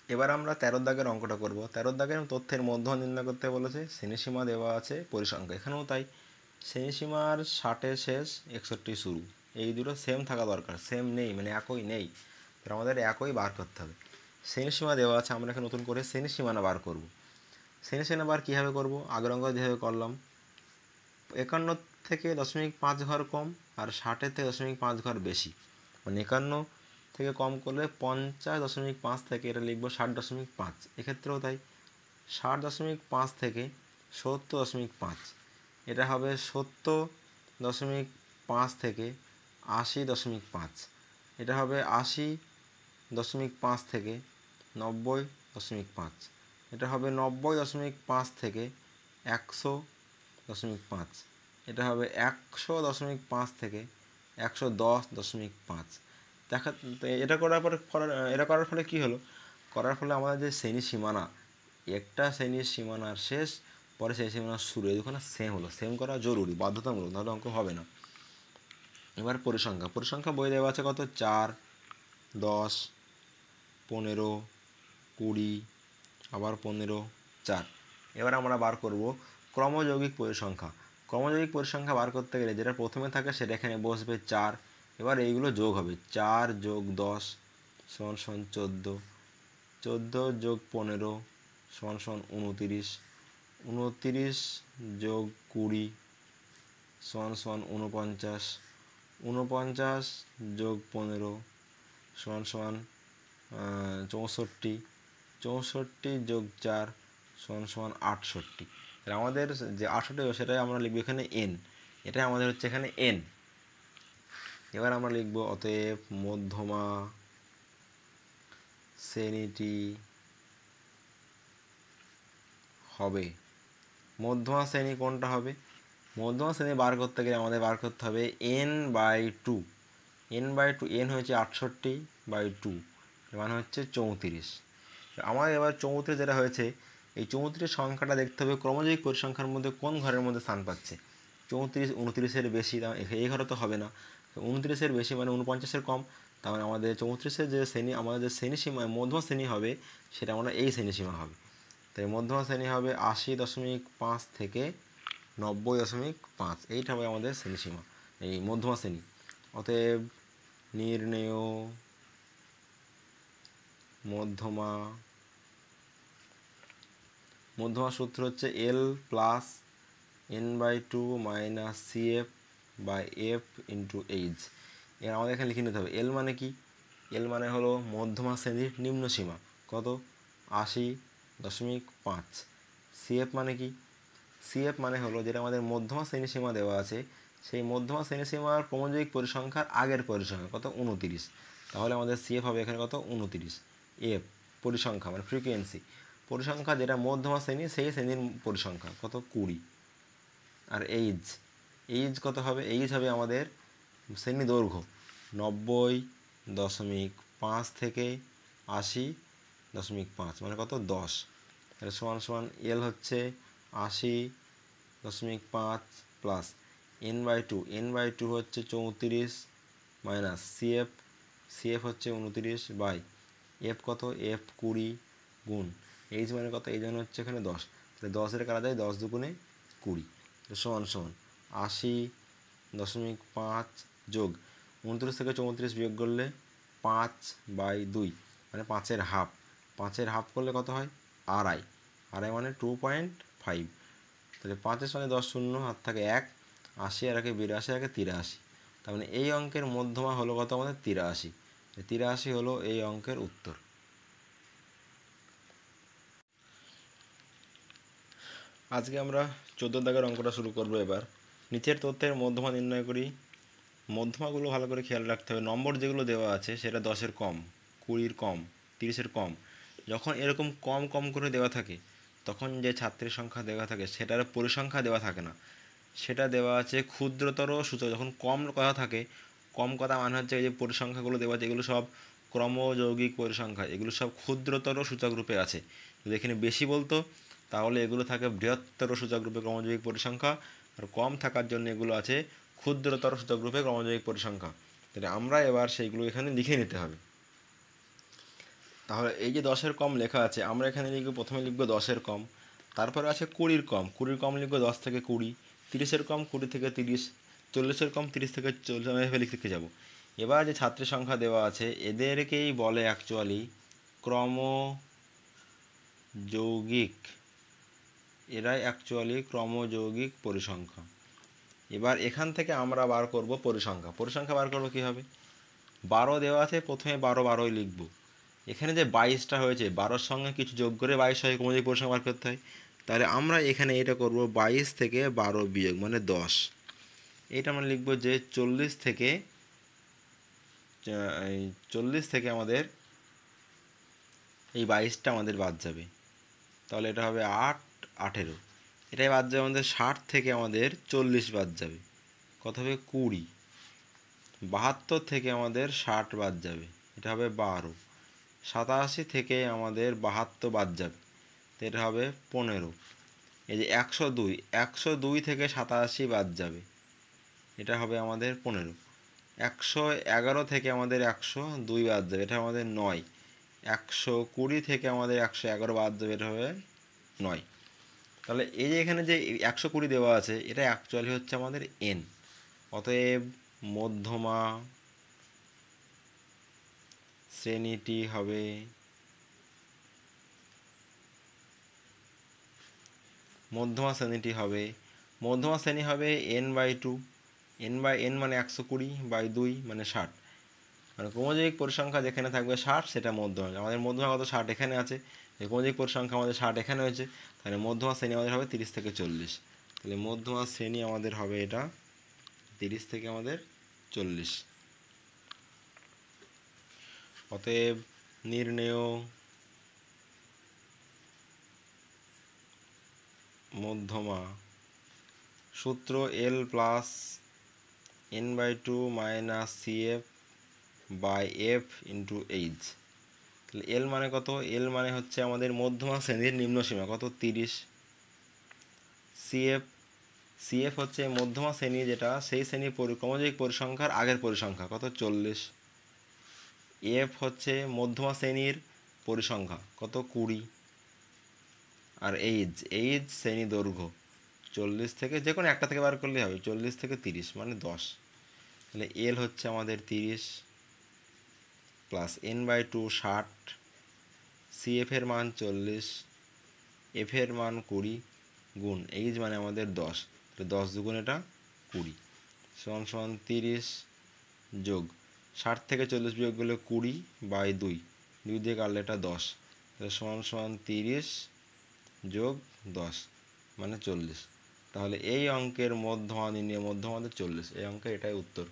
এবার আমরা 13 দাগের অঙ্কটা করব। 13 দাগের তথ্যের মধ্যমা নির্ণয় করতে বলেছে, শ্রেণীসীমা দেওয়া আছে, পরিসংখ্যা এখানেও তাই। শ্রেণীসীমার 60 শেষ, 61 শুরু, এই দুটো সেম থাকা দরকার, সেম নেই মানে একই নেই, তো আমাদের একই বার করতে হবে। শ্রেণীসীমা দেওয়া আছে, আমরা এখানে নতুন করে শ্রেণীসীমানা বার করব। শ্রেণীসীমা বার কীভাবে করব? আগের অঙ্ক যেভাবে করলাম, 51 থেকে 0.5 ঘর কম আর 60 থেকে 0.5 ঘর বেশি, মানে 51 থেকে কম করলে 50.5 থেকে এটা লিখবো 60.5, এক্ষেত্রেও তাই। 60.5 থেকে 70.5, এটা হবে 70.5 থেকে 80.5, এটা হবে 80.5 থেকে 90.5, এটা হবে 90.5 থেকে 100.5, এটা হবে 100.5 থেকে 110.5। দেখা, এটা করার পরে এটা করার ফলে কী হলো? করার ফলে আমাদের যে শ্রেণী সীমানা, একটা শ্রেণীর সীমানার শেষ, পরে সেই সীমানার শুরু, এই দুখানা সেম হলো। সেম করা জরুরি, বাধ্যতামূলক, নাহলে অঙ্ক হবে না। এবার পরিসংখ্যা। পরিসংখ্যা বই দেওয়া আছে কত? 4, 10, 15, 20, আবার 15, 4। এবার আমরা বার করব ক্রমযৌগিক পরিসংখ্যা। ক্রমযৌগিক পরিসংখ্যা বার করতে গেলে যেটা প্রথমে থাকে সেটা এখানে বসবে 4, এবার এইগুলো যোগ হবে। 4 যোগ 10 সমান সমান 14, 14 যোগ 15 সমান সমান 29, 29 যোগ 20 সমান সমান 49, 49 যোগ 15 সমান সমান 64, 64 যোগ 4 সমান সমান 68। তাহলে আমাদের যে 68 সেটাই আমরা লিখবো এখানে n, এটাই আমাদের হচ্ছে এখানে n। এবার আমরা লিখবো অতএব মধ্যমা শ্রেণীটি হবে, মধ্যমা শ্রেণী কোনটা হবে? মধ্যমা শ্রেণী বার করতে গেলে আমাদের বার করতে হবে n/2, n/2, n হয়েছে 68/2, মানে হচ্ছে 34। আমার এবার 34 যেটা হয়েছে, এই 34 সংখ্যাটা দেখতে হবে ক্রমযৌগিক পরিসংখ্যার মধ্যে কোন ঘরের মধ্যে স্থান পাচ্ছে। 34 29-এর বেশি, এই ঘরে তো হবে না। 29-এর বেশি মানে 49-এর কম, তার মানে আমাদের 34-এর যে শ্রেণী, আমাদের যে শ্রেণীসীমা মধ্যমা শ্রেণী হবে সেটা আমরা এই শ্রেণীসীমা হবে। তাই মধ্যমা শ্রেণী হবে 80.5 থেকে 90.5, এইটা হবে আমাদের শ্রেণীসীমা, এই মধ্যমা শ্রেণী। অতএব নির্ণেয় মধ্যমা, মধ্যমা সূত্র হচ্ছে L plus n/2 minus CF by F into H. এর আমাদের এখানে লিখে নিতে হবে L মানে কি? L মানে হলো মধ্যমা শ্রেণীর নিম্ন সীমা, কত? 80.5। CF মানে কি? CF মানে হলো যেটা আমাদের মধ্যমা শ্রেণী সীমা দেওয়া আছে, সেই মধ্যমা শ্রেণী সীমার ক্রমযৌগিক পরিসংখ্যার আগের পরিসংখ্যা কত? 29। তাহলে আমাদের CF হবে এখানে কত? 29। F পরিসংখ্যা মানে ফ্রিকোয়েন্সি, পরিসংখ্যা যেটা মধ্যমা শ্রেণী সেই শ্রেণীর পরিসংখ্যা কত? 20। আর এইচ, এইচ কত হবে? এইচ হবে আমাদের শ্রেণী দৈর্ঘ্য 90.5 থেকে 80.5, মানে কত? 10। তাহলে সমান সমান L হচ্ছে 80.5 প্লাস n/2, n/2 হচ্ছে 34 মাইনাস CF, CF হচ্ছে 29 বাই F কত? F 20 গুণ এইচ মানে কত? এই জন্য হচ্ছে এখানে 10। তাহলে 10-এর কাটা যায় 10 দুগুণে 20, সমান সমান 80.5 যোগ 29 থেকে 34 বিয়োগ করলে 5/2, মানে 5-এর হাফ। 5-এর হাফ করলে কত হয়? আড়াই, আড়াই মানে 2.5। তাহলে 5-এর সঙ্গে 10 শূন্য, হাত থাকে 1, 80 আর 1 82, 1 83। তার মানে এই অঙ্কের মধ্যমা হলো কত? আমাদের 83। 83 হলো এই অঙ্কের উত্তর। আজকে আমরা 14 দাগের অঙ্কটা শুরু করব। এবার নিচের তথ্যের মধ্যমা নির্ণয় করি। মধ্যমাগুলো ভালো করে খেয়াল রাখতে হবে। নম্বর যেগুলো দেওয়া আছে সেটা 10-এর কম, 20-এর কম, 30-এর কম। যখন এরকম কম কম করে দেওয়া থাকে তখন যে ছাত্রের সংখ্যা দেওয়া থাকে সেটার পরিসংখ্যা দেওয়া থাকে না, সেটা দেওয়া আছে ক্ষুদ্রতর সূচক। যখন কম কথা থাকে, কম কথা মানে হচ্ছে এই যে পরিসংখ্যাগুলো দেওয়া আছে এগুলো সব ক্রমযৌগিক পরিসংখ্যা, এগুলো সব ক্ষুদ্রতর সূচক রূপে আছে। যদি এখানে বেশি বলতো তাহলে এগুলো থাকে বৃহত্তর সূচক রূপে ক্রমযৌগিক পরিসংখ্যা, আর কম থাকার জন্য এগুলো আছে ক্ষুদ্রতর সূচক রূপে ক্রমযৌগিক পরিসংখ্যা। তাহলে আমরা এবার সেইগুলো এখানে লিখে নিতে হবে। তাহলে এই যে 10-এর কম লেখা আছে, আমরা এখানে লিখব, প্রথমে লিখব 10-এর কম, তারপরে আছে 20-র কম, 20-র কম লিখব 10 থেকে 20, 30-এর কম 20 থেকে 30, 40-এর কম 30 থেকে 40, এভাবে লিখে যাব। এবার যে ছাত্রের সংখ্যা দেওয়া আছে এদেরকেই বলে অ্যাকচুয়ালি ক্রমযৌগিক, এরাই অ্যাকচুয়ালি ক্রমযৌগিক পরিসংখ্যা। এবার এখান থেকে আমরা বার করব পরিসংখ্যা। পরিসংখ্যা বার করব কীভাবে? 12 দেওয়া আছে, প্রথমে 12 লিখব। এখানে যে 22টা হয়েছে 12-র সঙ্গে কিছু যোগ করে 22 হয়, ক্রমযৌগিক পরিসংখ্যা বার করতে হয়। তাহলে আমরা এখানে এটা করব 22 থেকে 12 বিয়োগ মানে 10। এটা আমরা লিখব যে 40 থেকে আমাদের এই 22টা আমাদের বাদ যাবে, তাহলে এটা হবে 8, 18। এটাই বাদ যাবে আমাদের 60 থেকে আমাদের 40 বাদ যাবে, কত হবে 20। 72 থেকে আমাদের 60 বাদ যাবে, এটা হবে 12। 87 থেকে আমাদের 72 বাদ যাবে, তো এটা হবে 15। এই যে 102 থেকে 87 বাদ যাবে, এটা হবে আমাদের 15। 111 থেকে আমাদের 102 বাদ যাবে, এটা আমাদের 9। 120 থেকে আমাদের 111 বাদ যাবে, এটা হবে 9। তাহলে এই যে এখানে যে 120 দেওয়া আছে এটা অ্যাকচুয়ালি হচ্ছে আমাদের n। অতএব মধ্যমা শ্রেণীটি হবে মধ্যমা শ্রেণী হবে n/2। n মানে 120/2 মানে 60, মানে ক্রমযৌগিক পরিসংখ্যা যেখানে থাকবে 60 সেটা মধ্যমা। আমাদের মধ্যমা কত? 60 এখানে আছে, ক্রমযৌগিক পরিসংখ্যা আমাদের 60 এখানে হয়েছে, তাহলে মধ্যমা শ্রেণী আমাদের হবে 30 থেকে 40। তাহলে মধ্যমা শ্রেণী আমাদের হবে এটা 30 থেকে আমাদের 40। অতএব নির্ণেয় মধ্যমা সূত্র L plus n/2 minus CF/F into H. তাহলে এল মানে কত? এল মানে হচ্ছে আমাদের মধ্যমা শ্রেণীর নিম্ন সীমা কত? 30। সিএফ হচ্ছে মধ্যমা শ্রেণী যেটা, সেই শ্রেণীর ক্রমযৌগিক পরিসংখ্যার আগের পরিসংখ্যা কত? 40। এফ হচ্ছে মধ্যমা শ্রেণীর পরিসংখ্যা কত? 20। আর এইচ শ্রেণী দৈর্ঘ্য 40 থেকে, যে কোনো একটা থেকে বার করলেই হবে, 40 থেকে 30 মানে 10। তাহলে এল হচ্ছে আমাদের 30 প্লাস n/2 60, সিএফ এর মান 40, এফ এর মান 20 গুণ এইচ মানে আমাদের 10, তো 10 দুগুণ এটা 20 সমান 30 যোগ 60 থেকে 40 বিয়োগ করলে 20/2, 2 দিয়ে কাটলে এটা 10, তাহলে সমান 30 যোগ 10 মানে 40। তাহলে এই অঙ্কের মধ্যমা নির্ণয়, মধ্যমা আমাদের 40। এই অঙ্কের এটাই উত্তর।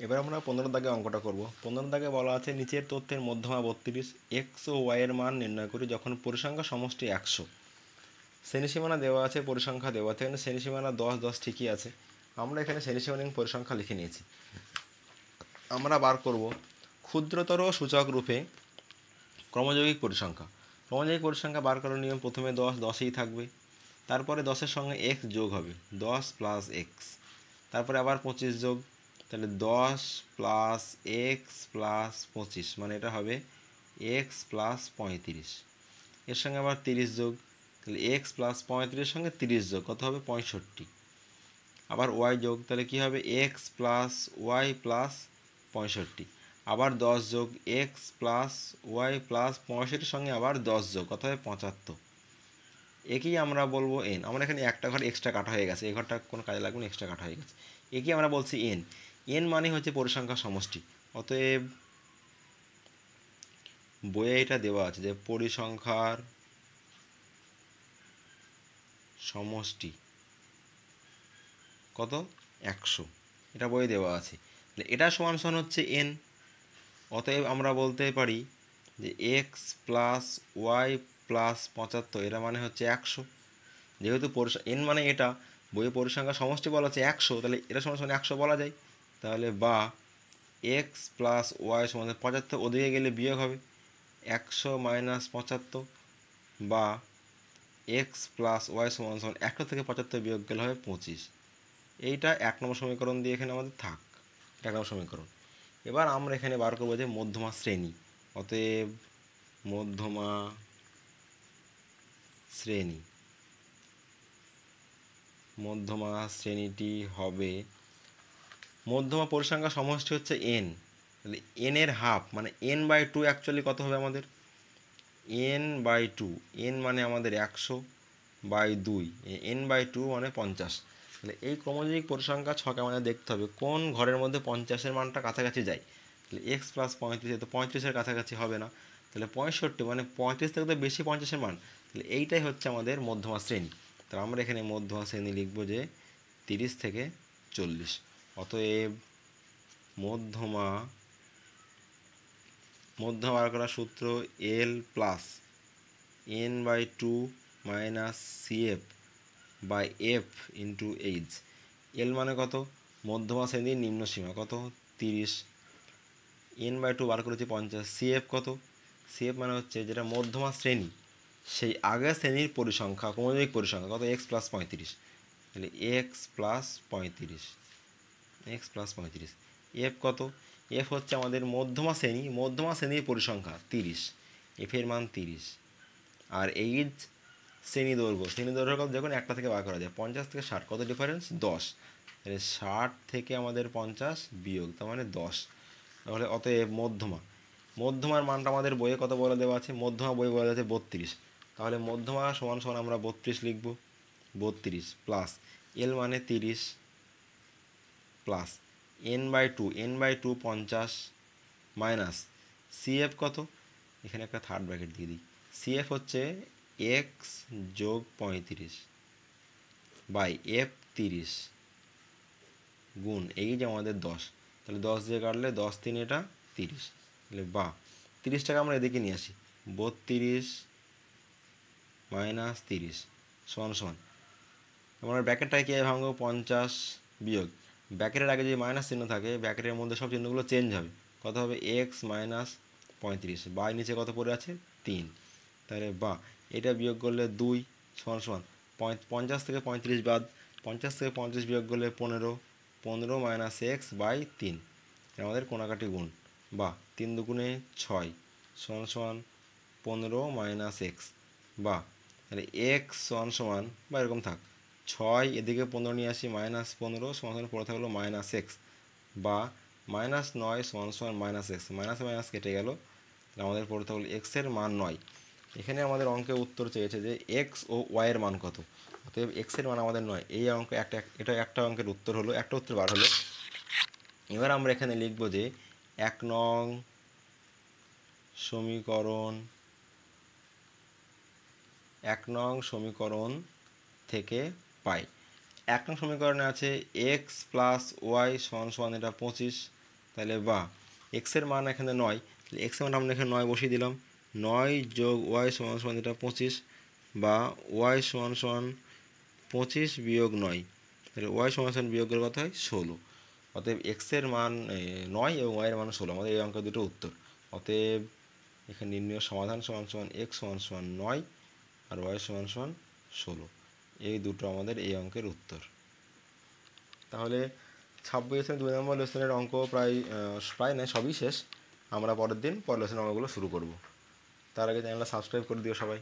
এবার আমরা 15 দাগে অঙ্কটা করব। 15 দাগে বলা আছে নিচের তথ্যের মধ্যমা 32, এক্স ও ওয়াই এর মান নির্ণয় করি যখন পরিসংখ্যা সমষ্টি 100। শ্রেণীসীমানা দেওয়া আছে, পরিসংখ্যা দেওয়া আছে, এখানে শ্রেণীসীমানা 10 10 ঠিকই আছে। আমরা এখানে শ্রেণীসীমানা এবং পরিসংখ্যা লিখে নিয়েছি। আমরা বার করব ক্ষুদ্রতর সূচক রূপে ক্রমযৌগিক পরিসংখ্যা। ক্রমযৌগিক পরিসংখ্যা বার করার নিয়ম, প্রথমে 10 10ই থাকবে, তারপরে 10-এর সঙ্গে এক্স যোগ হবে, 10 প্লাস এক্স, তারপরে আবার 25 যোগ, তাহলে 10 প্লাস এক্স প্লাস 25 মানে এটা হবে এক্স প্লাস 35। এর সঙ্গে আবার 30 যোগ, তাহলে এক্স প্লাস 35-এর সঙ্গে 30 যোগ কত হবে? 65। আবার ওয়াই যোগ, তাহলে কি হবে? X plus Y plus 65। আবার 10 যোগ এক্স প্লাস ওয়াই প্লাস 65-এর সঙ্গে আবার 10 যোগ কত হবে? 75। একেই আমরা বলবো এন। আমরা এখানে একটা ঘর এক্সট্রা কাটা হয়ে গেছে, এই ঘরটা কোনো কাজে লাগবে না, এক্সট্রা কাটা হয়ে গেছে। একেই আমরা বলছি এন। এন মানে হচ্ছে পরিসংখ্যার সমষ্টি। অতএব বইয়ে এটা দেওয়া আছে যে পরিসংখ্যার সমষ্টি কত? 100। এটা বইয়ে দেওয়া আছে, এটা সমান হচ্ছে এন। অতএব আমরা বলতে পারি যে এক্স প্লাস ওয়াই প্লাস 75 এটা মানে হচ্ছে 100। যেহেতু এন মানে এটা, বইয়ে পরিসংখ্যার সমষ্টি বলা আছে 100, তাহলে এটা সমান 100 বলা যায়। তাহলে বা এক্স প্লাস ওয়াই সমান 75, ওদিকে গেলে বিয়োগ হবে 100 মাইনাস 75, বা এক্স প্লাস ওয়াই সমান 100 থেকে 75 বিয়োগ গেলে হবে 25। এইটা 1 নম্বর সমীকরণ দিয়ে এখানে আমাদের থাক, 1 নম্বর সমীকরণ। এবার আমরা এখানে বার করবো যে মধ্যমা শ্রেণী। অতএব মধ্যমা শ্রেণীটি হবে, মধ্যমা পরিসংখ্যা সমষ্টি হচ্ছে n, তাহলে n এর হাফ মানে n/2 অ্যাকচুয়ালি কত হবে আমাদের, n/2, n মানে আমাদের 100/2, n/2 মানে 50। তাহলে এই ক্রমযোজিক পরিসংখ্যা ছকে আমাদের দেখতে হবে কোন ঘরের মধ্যে 50-এর মানটা কাছাকাছি যায়। তাহলে x + 35, তো 35-এর কাছাকাছি হবে না, তাহলে 65 মানে 35 থেকে তো বেশি 50-এর মান, তাহলে এইটাই হচ্ছে আমাদের মধ্যমা শ্রেণী। তাহলে আমরা এখানে মধ্যমা শ্রেণী লিখব যে 30 থেকে 40। অতএব মধ্যমা বার করার সূত্র l + n/2 - cf/f × h। l মানে কত, মধ্যমা শ্রেণীর নিম্ন সীমা কত 30, n/2 বার করেছি 50, cf কত, cf মানে হচ্ছে যেটা মধ্যমা শ্রেণী সেই আগের শ্রেণীর পরিসংখ্যা, ক্রমযোজিক পরিসংখ্যা কত, x + 35, তাহলে x + 35, f কত, f হচ্ছে আমাদের মধ্যমা শ্রেণীর পরিসংখ্যা 30, f এর মান 30, আর এইচ শ্রেণী দৈর্ঘ্য কত, দেখুন একটা থেকে বার করা যায়, 50 থেকে 60 কত ডিফারেন্স 10, তাহলে 60 থেকে আমাদের 50 বিয়োগ, তার মানে 10। তাহলে অতএব মধ্যমার মানটা আমাদের বইয়ে কত বলে দেওয়া আছে, মধ্যমা বই বলা আছে 32, তাহলে মধ্যমা সমান সমান আমরা 32 লিখব, 32 প্লাস এল মানে 30 প্লাস n/2 50 মাইনাস সিএফ কত, এখানে একটা থার্ড ব্র্যাকেট দিয়ে দিই, সিএফ হচ্ছে x + 35 বাই f 30 গুণ এই যে আমাদের 10, তাহলে 10 দিয়ে কাটলে 10 3 এটা 30, তাহলে 30টাকে আমরা এদিকে নিয়ে আসি, 32 - 30 সমান সমান, আমরা ব্র্যাকেটটাকে কীভাবে ভাঙবো, 50 বিয়োগ, ব্র্যাকেটের আগে যদি মাইনাস চিহ্ন থাকে ব্র্যাকেটের মধ্যে সব চিহ্নগুলো চেঞ্জ হবে, কত হবে x - 35 বাই নিচে কত পড়ে আছে 3, তাহলে এটা বিয়োগ করলে 2 সমান সমান 50 থেকে 35 বাদ, 50 থেকে 35 বিয়োগ করলে 15 - x/3, আমাদের কোনাকাটি গুণ 3 দুগুণে 6 সমান সমান 15 - x, তাহলে x সমান সমান এরকম থাক 6, এদিকে 15 নিয়ে আসি, -15 সমান পড়ে থাকলো -x, বা -9 সমান সমান -x, মাইনাস কেটে গেল, আমাদের পড়ে থাকলো x এর মান 9। এখানে আমাদের অঙ্কে উত্তর চেয়েছে যে x ও y এর মান কত, অতএব x এর মান আমাদের 9, এই অঙ্ক এটা একটা অঙ্কের উত্তর হলো, একটা উত্তর বার হলো। এবার আমরা এখানে লিখব যে 1 নং সমীকরণ থেকে পাই, 1 নং সমীকরণে আছে x + y সমান এটা 25, তাহলে x এর মান এখানে 9, তাহলে x এর মান আমরা এখানে 9 বসিয়ে দিলাম, 9 + y সমান এটা 25, বা y সমান 25 বিয়োগ 9, তাহলে y সমান বিয়োগ করে কত হয় 16, অতএব x এর মান 9 এবং y এর মান 16, আমাদের এই অঙ্কের দুটো উত্তর। অতএব এখানে নির্ণয় সমাধান সমান x সমান 9 আর y সমান 16, এই দুটো আমাদের এই অঙ্কের উত্তর। তাহলে 26 2 নম্বর লেসনের অঙ্ক প্রায় নয় সবই শেষ, আমরা পরের লেসনের অঙ্কগুলো শুরু করব। তার আগে চ্যানেলটা সাবস্ক্রাইব করে দিও সবাই।